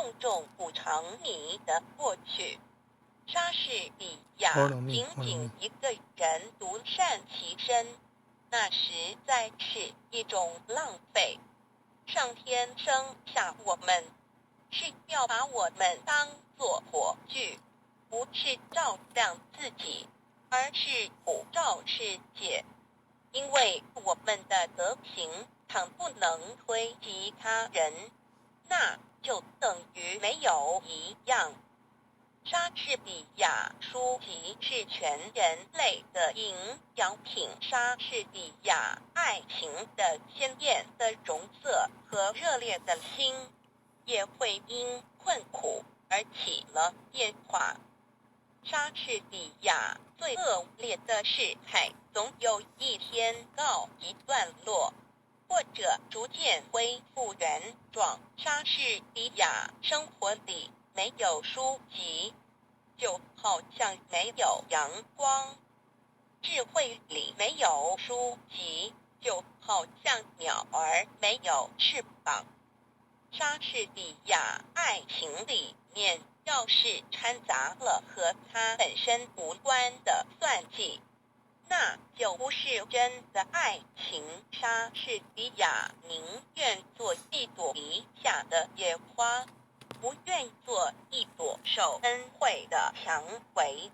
重重补偿你的过去。莎士比亚仅仅一个人独善其身，那实在是一种浪费。上天生下我们，是要把我们当作火炬，不是照亮自己，而是普照世界。因为我们的德行倘不能推及他人，那就等于没有一样。莎士比亚书籍是全人类的营养品，莎士比亚爱情的鲜艳的容色和热烈的心，也会因困苦而起了变化。莎士比亚最恶劣的事态总有一天告一段落，或者逐渐恢复原状。莎士比亚生活里没有书籍，就好像没有阳光；智慧里没有书籍，就好像鸟儿没有翅膀。莎士比亚爱情里面要是掺杂了和他本身无关的算计，那就不是真的爱情。莎士比亚宁愿做一朵篱下的野花，不愿做一朵受恩惠的蔷薇。